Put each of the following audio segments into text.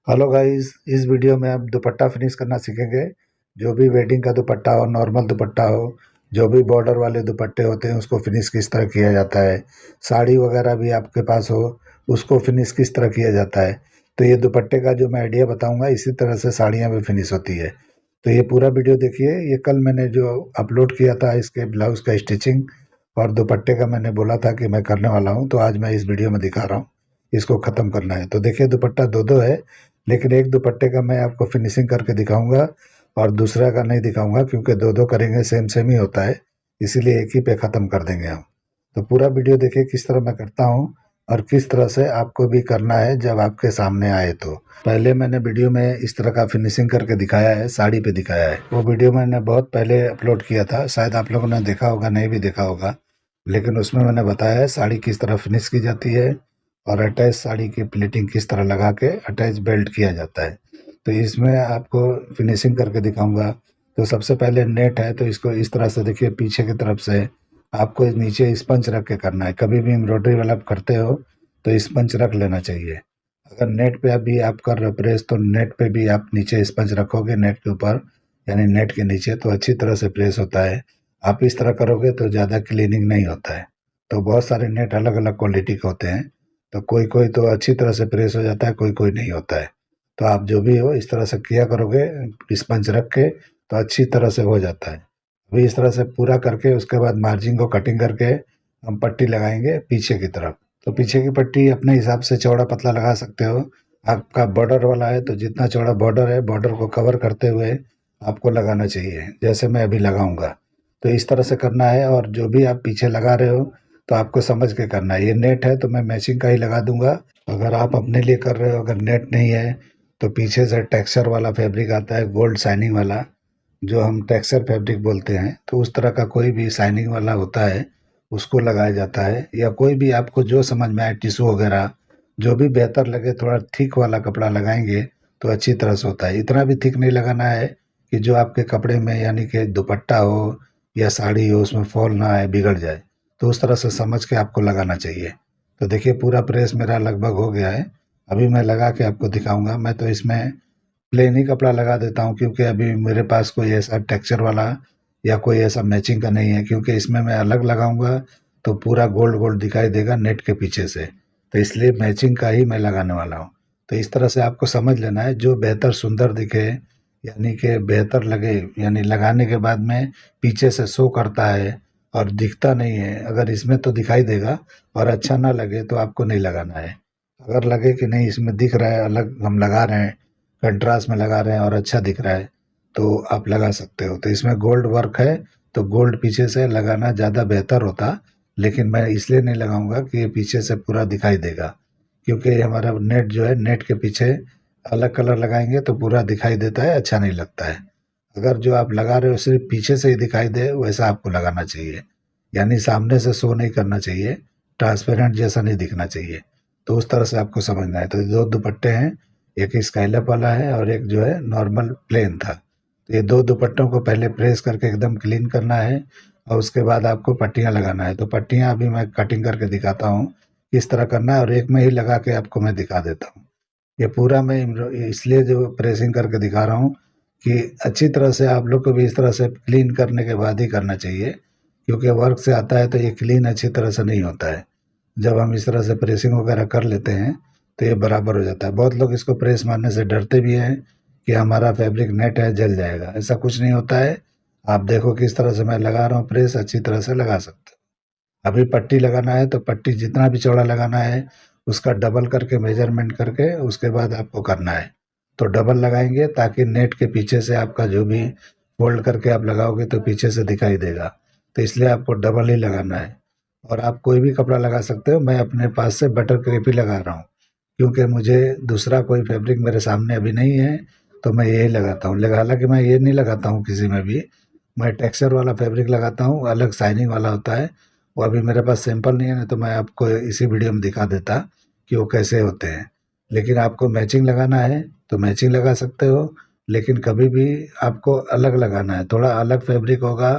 Hello guys, इस video में आप दुपट्टा फिनिश करना सीखेंगे। जो भी वेडिंग का दुपट्टा हो, नॉर्मल दुपट्टा हो, जो भी बॉर्डर वाले दुपट्टे होते हैं उसको फिनिश किस तरह किया जाता है। साड़ी वगैरह भी आपके पास हो, उसको फिनिश किस तरह किया जाता है। तो ये दुपट्टे का जो मैं आइडिया बताऊंगा, इसी तरह से साड़ियाँ भी फिनिश होती है। तो ये पूरा वीडियो देखिए। ये कल मैंने जो अपलोड किया था, इसके ब्लाउज का स्टिचिंग और दुपट्टे का मैंने बोला था कि मैं करने वाला हूँ, तो आज मैं इस वीडियो में दिखा रहा हूँ। इसको ख़त्म करना है। तो देखिए, दुपट्टा दो दो है, लेकिन एक दुपट्टे का मैं आपको फिनिशिंग करके दिखाऊंगा और दूसरा का नहीं दिखाऊंगा, क्योंकि दो दो करेंगे सेम सेम ही होता है, इसीलिए एक ही पे ख़त्म कर देंगे हम। तो पूरा वीडियो देखिए किस तरह मैं करता हूँ और किस तरह से आपको भी करना है जब आपके सामने आए। तो पहले मैंने वीडियो में इस तरह का फिनिशिंग करके दिखाया है, साड़ी पे दिखाया है। वो वीडियो मैंने बहुत पहले अपलोड किया था, शायद आप लोगों ने देखा होगा, नहीं भी देखा होगा, लेकिन उसमें मैंने बताया है साड़ी किस तरह फिनिश की जाती है और अटैच साड़ी की प्लीटिंग किस तरह लगा के अटैच बेल्ट किया जाता है। तो इसमें आपको फिनिशिंग करके दिखाऊंगा। तो सबसे पहले नेट है, तो इसको इस तरह से देखिए, पीछे की तरफ से आपको नीचे स्पंज रख के करना है। कभी भी एम्ब्रॉयडरी वाला करते हो तो स्पंज रख लेना चाहिए। अगर नेट पे अभी आप कर रहे हो प्रेस, तो नेट पे भी आप नीचे स्पंज रखोगे, नेट के ऊपर यानी नेट के नीचे, तो अच्छी तरह से प्रेस होता है। आप इस तरह करोगे तो ज़्यादा क्लीनिंग नहीं होता है। तो बहुत सारे नेट अलग अलग क्वालिटी के होते हैं, तो कोई कोई तो अच्छी तरह से प्रेस हो जाता है, कोई कोई नहीं होता है। तो आप जो भी हो इस तरह से किया करोगे, स्पंज रख के, तो अच्छी तरह से हो जाता है। अभी इस तरह से पूरा करके उसके बाद मार्जिन को कटिंग करके हम पट्टी लगाएंगे पीछे की तरफ। तो पीछे की पट्टी अपने हिसाब से चौड़ा पतला लगा सकते हो। आपका बॉर्डर वाला है तो जितना चौड़ा बॉर्डर है, बॉर्डर को कवर करते हुए आपको लगाना चाहिए, जैसे मैं अभी लगाऊंगा। तो इस तरह से करना है। और जो भी आप पीछे लगा रहे हो तो आपको समझ के करना है। ये नेट है तो मैं मैचिंग का ही लगा दूंगा। अगर आप अपने लिए कर रहे हो, अगर नेट नहीं है, तो पीछे से टेक्सचर वाला फैब्रिक आता है, गोल्ड शाइनिंग वाला, जो हम टेक्सचर फैब्रिक बोलते हैं, तो उस तरह का कोई भी शाइनिंग वाला होता है, उसको लगाया जाता है। या कोई भी आपको जो समझ में आए, टिश्यू वगैरह, जो भी बेहतर लगे, थोड़ा थिक वाला कपड़ा लगाएंगे तो अच्छी तरह से होता है। इतना भी थिक नहीं लगाना है कि जो आपके कपड़े में, यानी कि दुपट्टा हो या साड़ी हो, उसमें फॉल ना आए, बिगड़ जाए। तो उस तरह से समझ के आपको लगाना चाहिए। तो देखिए, पूरा प्रेस मेरा लगभग हो गया है। अभी मैं लगा के आपको दिखाऊंगा। मैं तो इसमें प्लेन ही कपड़ा लगा देता हूँ, क्योंकि अभी मेरे पास कोई ऐसा टेक्सचर वाला या कोई ऐसा मैचिंग का नहीं है, क्योंकि इसमें मैं अलग लगाऊंगा तो पूरा गोल्ड गोल्ड दिखाई देगा नेट के पीछे से। तो इसलिए मैचिंग का ही मैं लगाने वाला हूँ। तो इस तरह से आपको समझ लेना है, जो बेहतर सुंदर दिखे, यानी कि बेहतर लगे, यानी लगाने के बाद में पीछे से शो करता है और दिखता नहीं है। अगर इसमें तो दिखाई देगा, और अच्छा ना लगे तो आपको नहीं लगाना है। अगर लगे कि नहीं इसमें दिख रहा है, अलग हम लगा रहे हैं, कंट्रास्ट में लगा रहे हैं और अच्छा दिख रहा है, तो आप लगा सकते हो। तो इसमें गोल्ड वर्क है, तो गोल्ड पीछे से लगाना ज़्यादा बेहतर होता। लेकिन मैं इसलिए नहीं लगाऊंगा कि ये पीछे से पूरा दिखाई देगा, क्योंकि हमारा नेट जो है, नेट के पीछे अलग कलर लगाएंगे तो पूरा दिखाई देता है, अच्छा नहीं लगता है। अगर जो आप लगा रहे हो सिर्फ पीछे से ही दिखाई दे, वैसा आपको लगाना चाहिए। यानी सामने से शो नहीं करना चाहिए, ट्रांसपेरेंट जैसा नहीं दिखना चाहिए। तो उस तरह से आपको समझना है। तो ये दो दुपट्टे हैं, एक स्काईलैप वाला है और एक जो है नॉर्मल प्लेन था। तो ये दो दुपट्टों को पहले प्रेस करके एकदम क्लीन करना है, और उसके बाद आपको पट्टियाँ लगाना है। तो पट्टियाँ अभी मैं कटिंग करके दिखाता हूँ किस तरह करना है, और एक में ही लगा के आपको मैं दिखा देता हूँ। ये पूरा मैं इसलिए जो प्रेसिंग करके दिखा रहा हूँ कि अच्छी तरह से आप लोग को भी इस तरह से क्लीन करने के बाद ही करना चाहिए, क्योंकि वर्क से आता है तो ये क्लीन अच्छी तरह से नहीं होता है। जब हम इस तरह से प्रेसिंग वगैरह कर लेते हैं तो ये बराबर हो जाता है। बहुत लोग इसको प्रेस मारने से डरते भी हैं कि हमारा फैब्रिक नेट है, जल जाएगा। ऐसा कुछ नहीं होता है। आप देखो किस तरह से मैं लगा रहा हूँ, प्रेस अच्छी तरह से लगा सकते हो। अभी पट्टी लगाना है तो पट्टी जितना भी चौड़ा लगाना है, उसका डबल करके मेजरमेंट करके उसके बाद आपको करना है। तो डबल लगाएंगे ताकि नेट के पीछे से आपका जो भी फोल्ड करके आप लगाओगे तो पीछे से दिखाई देगा। तो इसलिए आपको डबल ही लगाना है। और आप कोई भी कपड़ा लगा सकते हो। मैं अपने पास से बटर क्रेप ही लगा रहा हूँ, क्योंकि मुझे दूसरा कोई फैब्रिक मेरे सामने अभी नहीं है, तो मैं यही लगाता हूँ। लेकिन हालांकि मैं ये नहीं लगाता हूँ किसी में भी, मैं टेक्सचर वाला फैब्रिक लगाता हूँ, अलग शाइनिंग वाला होता है। वो अभी मेरे पास सैंपल नहीं है, नहीं तो मैं आपको इसी वीडियो में दिखा देता कि वो कैसे होते हैं। लेकिन आपको मैचिंग लगाना है तो मैचिंग लगा सकते हो, लेकिन कभी भी आपको अलग लगाना है। थोड़ा अलग फैब्रिक होगा,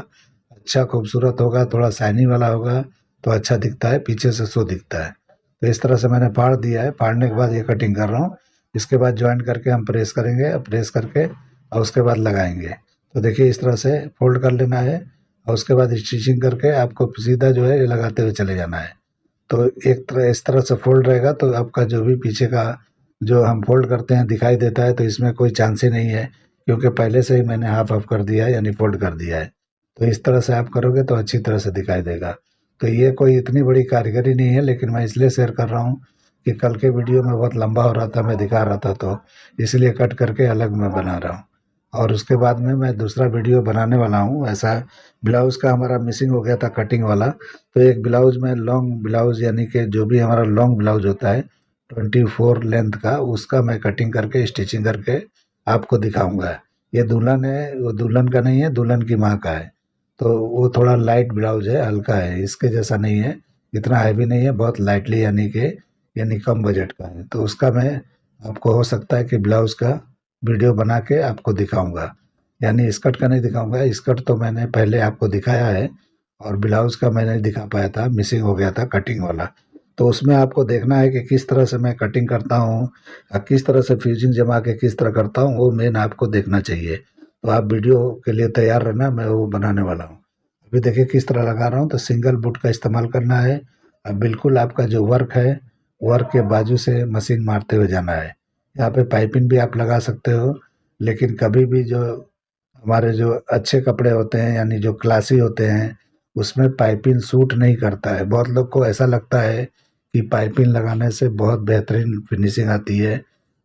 अच्छा खूबसूरत होगा, थोड़ा शाइनिंग वाला होगा, तो अच्छा दिखता है, पीछे से शो दिखता है। तो इस तरह से मैंने फाड़ दिया है। फाड़ने के बाद ये कटिंग कर रहा हूँ। इसके बाद जॉइंट करके हम प्रेस करेंगे, प्रेस करके और उसके बाद लगाएंगे। तो देखिए इस तरह से फोल्ड कर लेना है और उसके बाद स्टिचिंग करके आपको सीधा जो है ये लगाते हुए चले जाना है। तो एक तरह इस तरह से फोल्ड रहेगा तो आपका जो भी पीछे का जो हम फोल्ड करते हैं दिखाई देता है, तो इसमें कोई चांस ही नहीं है, क्योंकि पहले से ही मैंने हाफ ऑफ कर दिया है यानी फोल्ड कर दिया है। तो इस तरह से आप करोगे तो अच्छी तरह से दिखाई देगा। तो ये कोई इतनी बड़ी कारीगरी नहीं है, लेकिन मैं इसलिए शेयर कर रहा हूँ कि कल के वीडियो में बहुत लंबा हो रहा था, मैं दिखा रहा था, तो इसलिए कट करके अलग मैं बना रहा हूँ। और उसके बाद में मैं दूसरा वीडियो बनाने वाला हूँ ऐसा। ब्लाउज़ का हमारा मिसिंग हो गया था कटिंग वाला, तो एक ब्लाउज़ में लॉन्ग ब्लाउज़ यानी कि जो भी हमारा लॉन्ग ब्लाउज़ होता है 24 लेंथ का, उसका मैं कटिंग करके स्टिचिंग करके आपको दिखाऊंगा। ये दुल्हन है, वो दुल्हन का नहीं है, दुल्हन की माँ का है। तो वो थोड़ा लाइट ब्लाउज है, हल्का है, इसके जैसा नहीं है, इतना हैवी नहीं है, बहुत लाइटली यानी कम बजट का है। तो उसका मैं आपको हो सकता है कि ब्लाउज़ का वीडियो बना के आपको दिखाऊंगा। यानी स्कर्ट का नहीं दिखाऊंगा, स्कर्ट तो मैंने पहले आपको दिखाया है, और ब्लाउज़ का मैं नहीं दिखा पाया था, मिसिंग हो गया था कटिंग वाला। तो उसमें आपको देखना है कि किस तरह से मैं कटिंग करता हूँ, किस तरह से फ्यूजिंग जमा के किस तरह करता हूँ, वो मेन आपको देखना चाहिए। तो आप वीडियो के लिए तैयार रहना, मैं वो बनाने वाला हूँ। अभी देखिए किस तरह लगा रहा हूँ, तो सिंगल बुट का इस्तेमाल करना है। अब बिल्कुल आपका जो वर्क है, वर्क के बाजू से मशीन मारते हुए जाना है। यहाँ पे पाइपिंग भी आप लगा सकते हो, लेकिन कभी भी जो हमारे जो अच्छे कपड़े होते हैं यानी जो क्लासी होते हैं, उसमें पाइपिंग सूट नहीं करता है। बहुत लोग को ऐसा लगता है कि पाइपिंग लगाने से बहुत बेहतरीन फिनिशिंग आती है,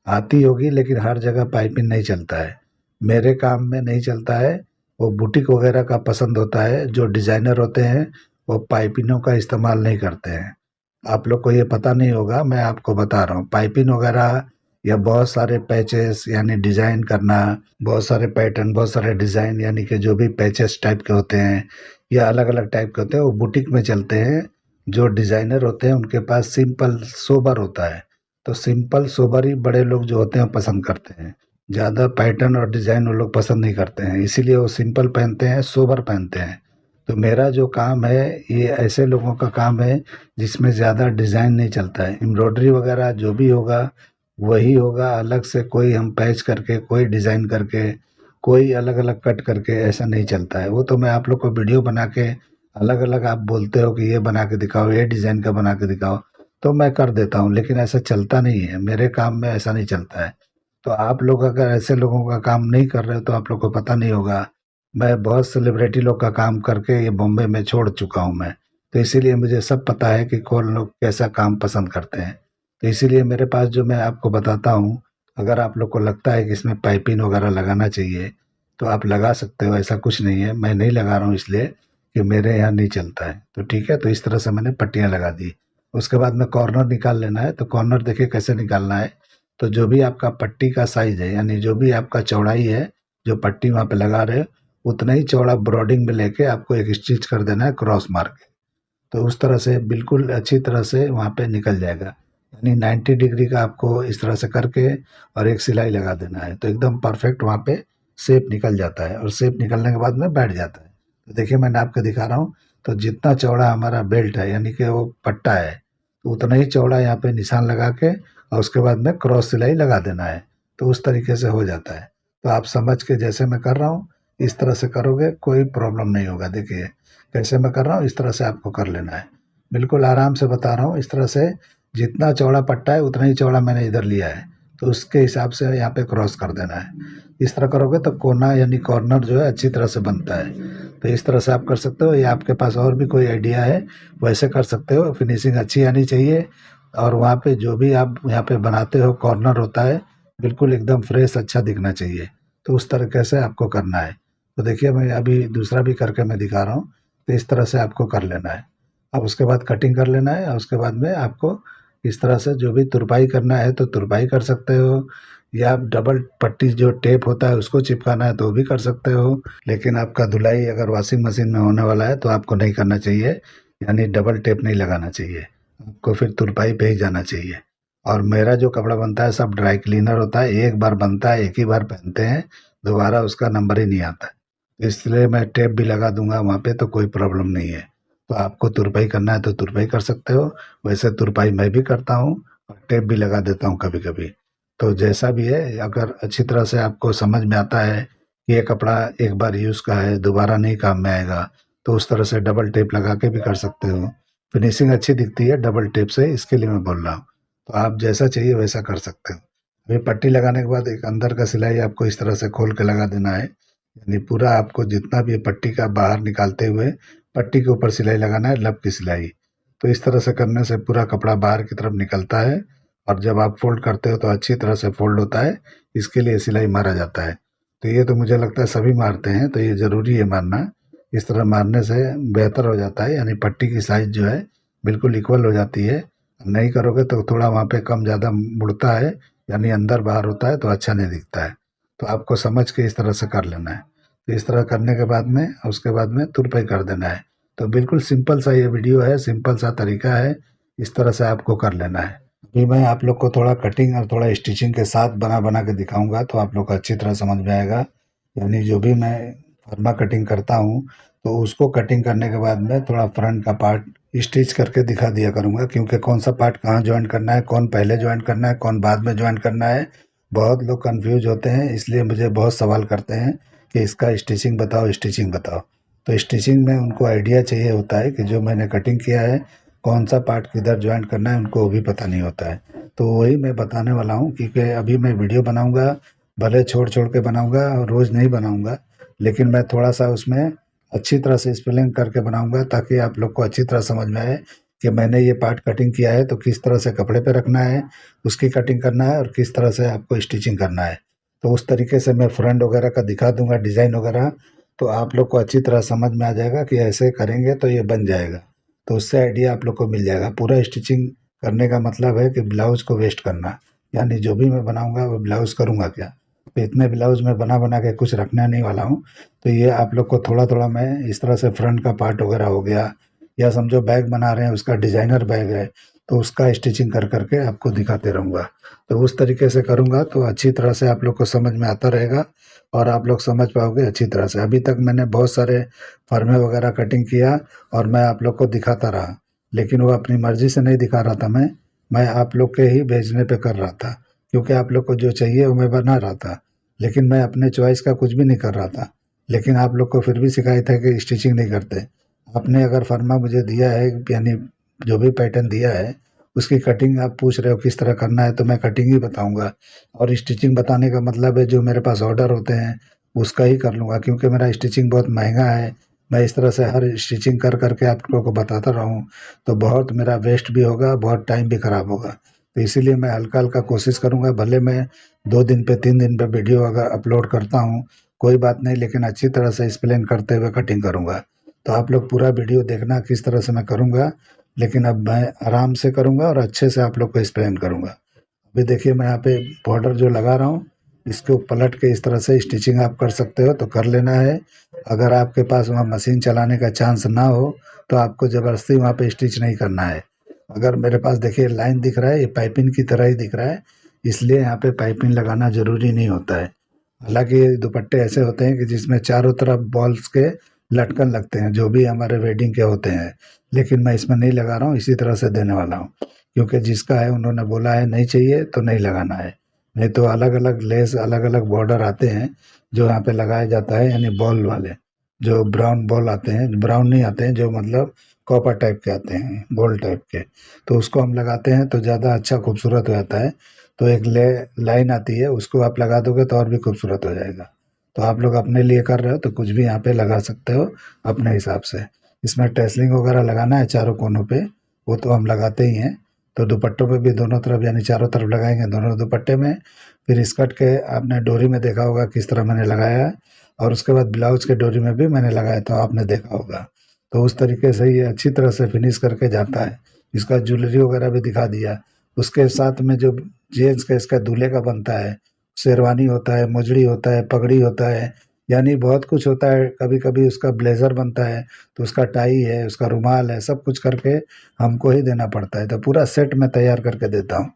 आती होगी, लेकिन हर जगह पाइपिंग नहीं चलता है। मेरे काम में नहीं चलता है, वो बुटीक वगैरह का पसंद होता है। जो डिज़ाइनर होते हैं वो पाइपिंगों का इस्तेमाल नहीं करते हैं। आप लोग को ये पता नहीं होगा, मैं आपको बता रहा हूँ। पाइपिंग वगैरह या बहुत सारे पैचेस यानी डिज़ाइन करना, बहुत सारे पैटर्न, बहुत सारे डिज़ाइन यानी कि जो भी पैचेस टाइप के होते हैं या अलग अलग टाइप के होते हैं, वो बुटीक में चलते हैं। जो डिज़ाइनर होते हैं उनके पास सिंपल सोबर होता है। तो सिंपल सोबर ही बड़े लोग जो होते हैं पसंद करते हैं। ज़्यादा पैटर्न और डिज़ाइन वो लोग पसंद नहीं करते हैं, इसीलिए वो सिंपल पहनते हैं, सोबर पहनते हैं। तो मेरा जो काम है ये ऐसे लोगों का काम है जिसमें ज़्यादा डिज़ाइन नहीं चलता है। एम्ब्रॉयडरी वगैरह जो भी होगा वही होगा, अलग से कोई हम पैच करके, कोई डिज़ाइन करके, कोई अलग अलग कट करके ऐसा नहीं चलता है। वो तो मैं आप लोग को वीडियो बना के अलग अलग, आप बोलते हो कि ये बना के दिखाओ, ये डिज़ाइन का बना के दिखाओ, तो मैं कर देता हूँ, लेकिन ऐसा चलता नहीं है मेरे काम में, ऐसा नहीं चलता है। तो आप लोग अगर ऐसे लोगों का काम नहीं कर रहे हो तो आप लोग को पता नहीं होगा। मैं बहुत सेलिब्रिटी लोग का काम करके ये बॉम्बे में छोड़ चुका हूँ मैं, तो इसीलिए मुझे सब पता है कि कौन लोग कैसा काम पसंद करते हैं। तो इसीलिए मेरे पास जो मैं आपको बताता हूँ, अगर आप लोग को लगता है कि इसमें पाइपिंग वगैरह लगाना चाहिए तो आप लगा सकते हो, ऐसा कुछ नहीं है। मैं नहीं लगा रहा हूँ इसलिए कि मेरे यहाँ नहीं चलता है। तो ठीक है, तो इस तरह से मैंने पट्टियाँ लगा दी। उसके बाद में कॉर्नर निकाल लेना है। तो कॉर्नर देखिए कैसे निकालना है। तो जो भी आपका पट्टी का साइज़ है यानी जो भी आपका चौड़ाई है, जो पट्टी वहाँ पे लगा रहे हो, उतना ही चौड़ा ब्रॉडिंग में लेके आपको एक स्टिच कर देना है क्रॉस मार के। तो उस तरह से बिल्कुल अच्छी तरह से वहाँ पे निकल जाएगा। यानी 90 डिग्री का आपको इस तरह से करके और एक सिलाई लगा देना है, तो एकदम परफेक्ट वहाँ पे शेप निकल जाता है, और शेप निकलने के बाद में बैठ जाता है। तो देखिए मैंने आपको दिखा रहा हूँ। तो जितना चौड़ा हमारा बेल्ट है यानी कि वो पट्टा है, तो उतना ही चौड़ा यहाँ पे निशान लगा के और उसके बाद में क्रॉस सिलाई लगा देना है। तो उस तरीके से हो जाता है। तो आप समझ के जैसे मैं कर रहा हूँ इस तरह से करोगे, कोई प्रॉब्लम नहीं होगा। देखिए कैसे मैं कर रहा हूँ, इस तरह से आपको कर लेना है। बिल्कुल आराम से बता रहा हूँ। इस तरह से जितना चौड़ा पट्टा है उतना ही चौड़ा मैंने इधर लिया है, तो उसके हिसाब से यहाँ पे क्रॉस कर देना है। इस तरह करोगे तो कोना यानी कॉर्नर जो है अच्छी तरह से बनता है। तो इस तरह से आप कर सकते हो, या आपके पास और भी कोई आइडिया है वैसे कर सकते हो। फिनिशिंग अच्छी आनी चाहिए, और वहाँ पे जो भी आप यहाँ पे बनाते हो कॉर्नर होता है, बिल्कुल एकदम फ्रेश अच्छा दिखना चाहिए। तो उस तरीके से आपको करना है। तो देखिए मैं अभी दूसरा भी करके मैं दिखा रहा हूँ। तो इस तरह से आपको कर लेना है। अब उसके बाद कटिंग कर लेना है, और उसके बाद में आपको इस तरह से जो भी तुरपाई करना है तो तुरपाई कर सकते हो, या आप डबल पट्टी जो टेप होता है उसको चिपकाना है तो वो भी कर सकते हो। लेकिन आपका धुलाई अगर वॉशिंग मशीन में होने वाला है तो आपको नहीं करना चाहिए, यानी डबल टेप नहीं लगाना चाहिए, आपको फिर तुरपाई पे ही जाना चाहिए। और मेरा जो कपड़ा बनता है सब ड्राई क्लीनर होता है, एक बार बनता है, एक ही बार पहनते हैं, दोबारा उसका नंबर ही नहीं आता है। तो इसलिए मैं टेप भी लगा दूंगा वहाँ पे, तो कोई प्रॉब्लम नहीं है। तो आपको तुरपाई करना है तो तुरपाई कर सकते हो, वैसे तुरपाई मैं भी करता हूँ और टेप भी लगा देता हूँ कभी कभी। तो जैसा भी है, अगर अच्छी तरह से आपको समझ में आता है कि ये कपड़ा एक बार यूज़ का है, दोबारा नहीं काम में आएगा, तो उस तरह से डबल टेप लगा के भी कर सकते हो। फिनिशिंग अच्छी दिखती है डबल टेप से, इसके लिए मैं बोल रहा हूँ। तो आप जैसा चाहिए वैसा कर सकते हो। अभी पट्टी लगाने के बाद एक अंदर का सिलाई आपको इस तरह से खोल के लगा देना है, यानी पूरा आपको जितना भी पट्टी का बाहर निकालते हुए पट्टी के ऊपर सिलाई लगाना है, लब की सिलाई। तो इस तरह से करने से पूरा कपड़ा बाहर की तरफ निकलता है, और जब आप फोल्ड करते हो तो अच्छी तरह से फोल्ड होता है, इसके लिए सिलाई मारा जाता है। तो ये तो मुझे लगता है सभी मारते हैं, तो ये ज़रूरी है मारना। इस तरह मारने से बेहतर हो जाता है, यानी पट्टी की साइज़ जो है बिल्कुल इक्वल हो जाती है। नहीं करोगे तो थोड़ा वहाँ पे कम ज़्यादा मुड़ता है, यानी अंदर बाहर होता है, तो अच्छा नहीं दिखता है। तो आपको समझ के इस तरह से कर लेना है। तो इस तरह करने के बाद में उसके बाद में तुरपाई कर देना है। तो बिल्कुल सिंपल सा ये वीडियो है, सिंपल सा तरीका है, इस तरह से आपको कर लेना है। अभी मैं आप लोग को थोड़ा कटिंग और थोड़ा स्टिचिंग के साथ बना बना के दिखाऊंगा, तो आप लोग को अच्छी तरह समझ में आएगा। यानी जो भी मैं फर्मा कटिंग करता हूँ, तो उसको कटिंग करने के बाद में थोड़ा फ्रंट का पार्ट स्टिच करके दिखा दिया करूँगा, क्योंकि कौन सा पार्ट कहाँ ज्वाइन करना है, कौन पहले ज्वाइन करना है, कौन बाद में ज्वाइन करना है। बहुत लोग कंफ्यूज होते हैं, इसलिए मुझे बहुत सवाल करते हैं कि इसका स्टिचिंग बताओ, स्टिचिंग बताओ। तो स्टिचिंग में उनको आइडिया चाहिए होता है कि जो मैंने कटिंग किया है कौन सा पार्ट किधर ज्वाइन करना है, उनको वो भी पता नहीं होता है। तो वही मैं बताने वाला हूँ, क्योंकि अभी मैं वीडियो बनाऊँगा, भले छोड़ छोड़ के बनाऊँगा, रोज़ नहीं बनाऊँगा, लेकिन मैं थोड़ा सा उसमें अच्छी तरह से स्पेलिंग करके बनाऊँगा, ताकि आप लोग को अच्छी तरह समझ में आए कि मैंने ये पार्ट कटिंग किया है तो किस तरह से कपड़े पे रखना है, उसकी कटिंग करना है, और किस तरह से आपको स्टिचिंग करना है। तो उस तरीके से मैं फ्रंट वगैरह का दिखा दूँगा, डिज़ाइन वगैरह, तो आप लोग को अच्छी तरह समझ में आ जाएगा कि ऐसे करेंगे तो ये बन जाएगा। तो उससे आइडिया आप लोग को मिल जाएगा। पूरा स्टिचिंग करने का मतलब है कि ब्लाउज़ को वेस्ट करना, यानी जो भी मैं बनाऊँगा वो ब्लाउज़ करूँगा क्या? तो इतने ब्लाउज़ मैं बना बना के कुछ रखने नहीं वाला हूँ। तो ये आप लोग को थोड़ा थोड़ा मैं इस तरह से फ्रंट का पार्ट वगैरह हो गया, या समझो बैग बना रहे हैं, उसका डिज़ाइनर बैग है, तो उसका स्टिचिंग कर करके आपको दिखाते रहूँगा। तो उस तरीके से करूँगा तो अच्छी तरह से आप लोग को समझ में आता रहेगा, और आप लोग समझ पाओगे अच्छी तरह से। अभी तक मैंने बहुत सारे फर्मे वगैरह कटिंग किया, और मैं आप लोग को दिखाता रहा, लेकिन वो अपनी मर्ज़ी से नहीं दिखा रहा था मैं आप लोग के ही भेजने पे कर रहा था, क्योंकि आप लोग को जो चाहिए वो मैं बना रहा था। लेकिन मैं अपने चॉइस का कुछ भी नहीं कर रहा था। लेकिन आप लोग को फिर भी शिकायत है कि स्टिचिंग नहीं करते। आपने अगर फर्मा मुझे दिया है, यानी जो भी पैटर्न दिया है, उसकी कटिंग आप पूछ रहे हो किस तरह करना है, तो मैं कटिंग ही बताऊँगा। और स्टिचिंग बताने का मतलब है जो मेरे पास ऑर्डर होते हैं उसका ही कर लूँगा, क्योंकि मेरा स्टिचिंग बहुत महँगा है। मैं इस तरह से हर स्टिचिंग कर कर के आप लोगों को बताता रहूँ, तो बहुत मेरा वेस्ट भी होगा, बहुत टाइम भी ख़राब होगा। तो इसीलिए मैं हल्का-हल्का कोशिश करूँगा, भले मैं 2 दिन पे 3 दिन पे वीडियो अगर अपलोड करता हूँ, कोई बात नहीं, लेकिन अच्छी तरह से एक्सप्लेन करते हुए कटिंग करूँगा। तो आप लोग पूरा वीडियो देखना किस तरह से मैं करूँगा, लेकिन अब मैं आराम से करूँगा और अच्छे से आप लोग को एक्सप्लेन करूँगा। अभी देखिए मैं यहाँ पे बॉर्डर जो लगा रहा हूँ, इसको पलट के इस तरह से स्टिचिंग आप कर सकते हो तो कर लेना है। अगर आपके पास वहाँ मशीन चलाने का चांस ना हो, तो आपको ज़बरदस्ती वहाँ पे स्टिच नहीं करना है। अगर मेरे पास देखिए लाइन दिख रहा है, ये पाइपिंग की तरह ही दिख रहा है, इसलिए यहाँ पे पाइपिंग लगाना ज़रूरी नहीं होता है। हालाँकि ये दुपट्टे ऐसे होते हैं कि जिसमें चारों तरफ बॉल्स के लटकन लगते हैं, जो भी हमारे वेडिंग के होते हैं, लेकिन मैं इसमें नहीं लगा रहा हूँ, इसी तरह से देने वाला हूँ। क्योंकि जिसका है उन्होंने बोला है नहीं चाहिए तो नहीं लगाना है। नहीं तो अलग-अलग लेस, अलग-अलग बॉर्डर आते हैं, जो यहाँ पे लगाया जाता है, यानी बॉल वाले, जो ब्राउन बॉल आते हैं, ब्राउन नहीं आते हैं, जो मतलब कॉपर टाइप के आते हैं, बॉल टाइप के। तो उसको हम लगाते हैं तो ज़्यादा अच्छा खूबसूरत हो जाता है। तो एक लाइन आती है, उसको आप लगा दोगे तो और भी खूबसूरत हो जाएगा। तो आप लोग अपने लिए कर रहे हो तो कुछ भी यहाँ पे लगा सकते हो अपने हिसाब से। इसमें टेसलिंग वगैरह लगाना है चारों कोनों पे, वो तो हम लगाते ही हैं। तो दुपट्टों पे भी दोनों तरफ, यानी चारों तरफ लगाएंगे दोनों दुपट्टे में। फिर स्कर्ट के आपने डोरी में देखा होगा किस तरह मैंने लगाया है, और उसके बाद ब्लाउज के डोरी में भी मैंने लगाया, तो आपने देखा होगा। तो उस तरीके से ये अच्छी तरह से फिनिश करके जाता है। इसका ज्वेलरी वगैरह भी दिखा दिया। उसके साथ में जो जेंट्स का इसका दूल्हे का बनता है, शेरवानी होता है, मोजड़ी होता है, पगड़ी होता है, यानी बहुत कुछ होता है। कभी-कभी उसका ब्लेज़र बनता है, तो उसका टाई है, उसका रुमाल है, सब कुछ करके हमको ही देना पड़ता है। तो पूरा सेट मैं तैयार करके देता हूँ।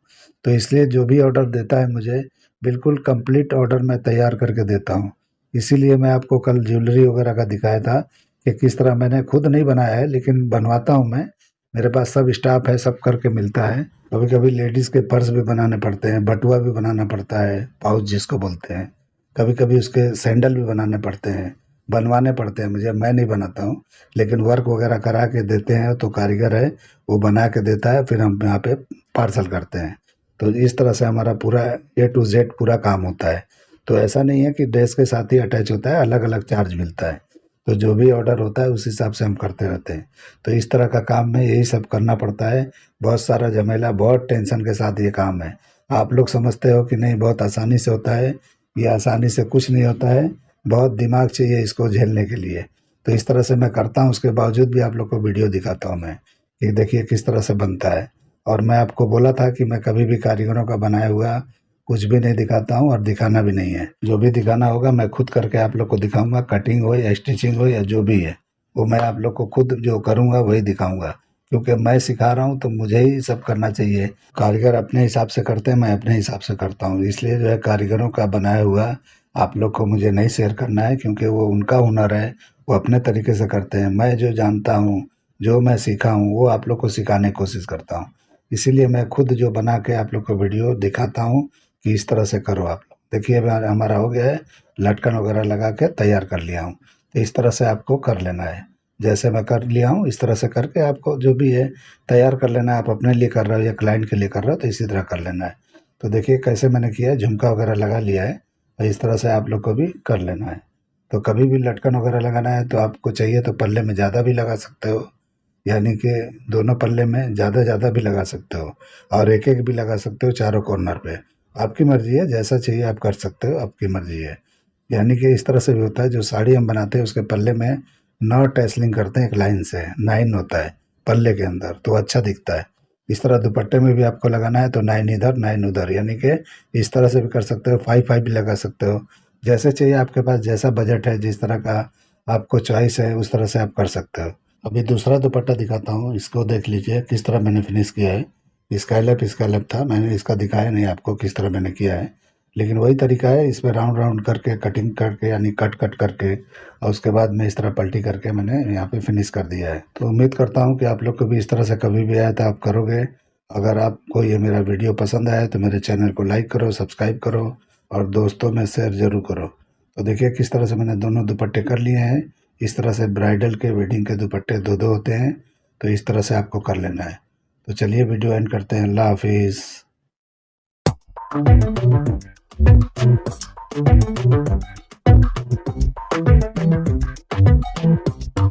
तो इसलिए जो भी ऑर्डर देता है मुझे, बिल्कुल कंप्लीट ऑर्डर मैं तैयार करके देता हूँ। इसीलिए मैं आपको कल ज्वेलरी वगैरह का दिखाया था कि किस तरह मैंने खुद नहीं बनाया है, लेकिन बनवाता हूँ मैं। मेरे पास सब स्टाफ है, सब करके मिलता है। कभी कभी लेडीज़ के पर्स भी बनाने पड़ते हैं, बटुआ भी बनाना पड़ता है, पाउच जिसको बोलते हैं। कभी कभी उसके सैंडल भी बनाने पड़ते हैं, बनवाने पड़ते हैं मुझे, मैं नहीं बनाता हूँ। लेकिन वर्क वगैरह करा के देते हैं तो कारीगर है, वो बना के देता है, फिर हम यहाँ पे पार्सल करते हैं। तो इस तरह से हमारा पूरा A to Z पूरा काम होता है। तो ऐसा नहीं है कि ड्रेस के साथ ही अटैच होता है, अलग अलग चार्ज मिलता है। तो जो भी ऑर्डर होता है उस हिसाब से हम करते रहते हैं। तो इस तरह का काम में यही सब करना पड़ता है। बहुत सारा झमेला, बहुत टेंशन के साथ ये काम है। आप लोग समझते हो कि नहीं बहुत आसानी से होता है, ये आसानी से कुछ नहीं होता है। बहुत दिमाग चाहिए इसको झेलने के लिए। तो इस तरह से मैं करता हूँ, उसके बावजूद भी आप लोग को वीडियो दिखाता हूँ मैं, कि देखिए किस तरह से बनता है। और मैं आपको बोला था कि मैं कभी भी कारीगरों का बनाया हुआ कुछ भी नहीं दिखाता हूँ और दिखाना भी नहीं है। जो भी दिखाना होगा मैं खुद करके आप लोग को दिखाऊंगा, कटिंग हो या स्टिचिंग हो या जो भी है, वो मैं आप लोग को खुद जो करूँगा वही दिखाऊंगा। क्योंकि मैं सिखा रहा हूँ तो मुझे ही सब करना चाहिए। कारीगर अपने हिसाब से करते हैं, मैं अपने हिसाब से करता हूँ। इसलिए जो है कारीगरों का बनाया हुआ आप लोग को मुझे नहीं शेयर करना है, क्योंकि वो उनका हुनर है, वो अपने तरीके से करते हैं। मैं जो जानता हूँ, जो मैं सीखा हूँ, वो आप लोग को सिखाने की कोशिश करता हूँ। इसीलिए मैं खुद जो बना के आप लोग को वीडियो दिखाता हूँ कि इस तरह से करो आप लोग। देखिए अभी हमारा हो गया है, लटकन वगैरह लगा के तैयार कर लिया हूँ। तो इस तरह से आपको कर लेना है। जैसे मैं कर लिया हूँ इस तरह से करके आपको जो भी है तैयार कर लेना है। आप अपने लिए कर रहे हो या क्लाइंट के लिए कर रहे हो तो इसी तरह कर लेना है। तो देखिए कैसे मैंने किया है, झुमका वगैरह लगा लिया है, और इस तरह से आप लोग को भी कर लेना है। तो कभी भी लटकन वगैरह लगाना है तो आपको चाहिए तो पल्ले में ज़्यादा भी लगा सकते हो, यानी कि दोनों पल्ले में ज़्यादा ज़्यादा भी लगा सकते हो, और एक एक भी लगा सकते हो चारों कॉर्नर पे। आपकी मर्ज़ी है, जैसा चाहिए आप कर सकते हो, आपकी मर्ज़ी है। यानी कि इस तरह से भी होता है, जो साड़ी हम बनाते हैं उसके पल्ले में 9 टैसलिंग करते हैं एक लाइन से, 9 होता है पल्ले के अंदर, तो अच्छा दिखता है। इस तरह दुपट्टे में भी आपको लगाना है तो 9 इधर 9 उधर, यानी कि इस तरह से भी कर सकते हो, 5-5 भी लगा सकते हो। जैसे चाहिए आपके पास, जैसा बजट है, जिस तरह का आपको चॉइस है उस तरह से आप कर सकते हो। अभी दूसरा दुपट्टा दिखाता हूँ, इसको देख लीजिए किस तरह मैंने फिनिश किया है। स्काईलैप स्काईलैप था, मैंने इसका दिखाया नहीं आपको किस तरह मैंने किया है, लेकिन वही तरीका है। इसमें राउंड राउंड करके कटिंग करके, यानी कट कट करके, और उसके बाद में इस तरह पलटी करके मैंने यहाँ पे फिनिश कर दिया है। तो उम्मीद करता हूँ कि आप लोग को भी इस तरह से कभी भी आया तो आप करोगे। अगर आपको ये मेरा वीडियो पसंद आया तो मेरे चैनल को लाइक करो, सब्सक्राइब करो, और दोस्तों में शेयर ज़रूर करो। तो देखिए किस तरह से मैंने दोनों दुपट्टे कर लिए हैं। इस तरह से ब्राइडल के, वेडिंग के दुपट्टे दो दो होते हैं, तो इस तरह से आपको कर लेना है। तो चलिए वीडियो एंड करते हैं। अल्लाह हाफिज़।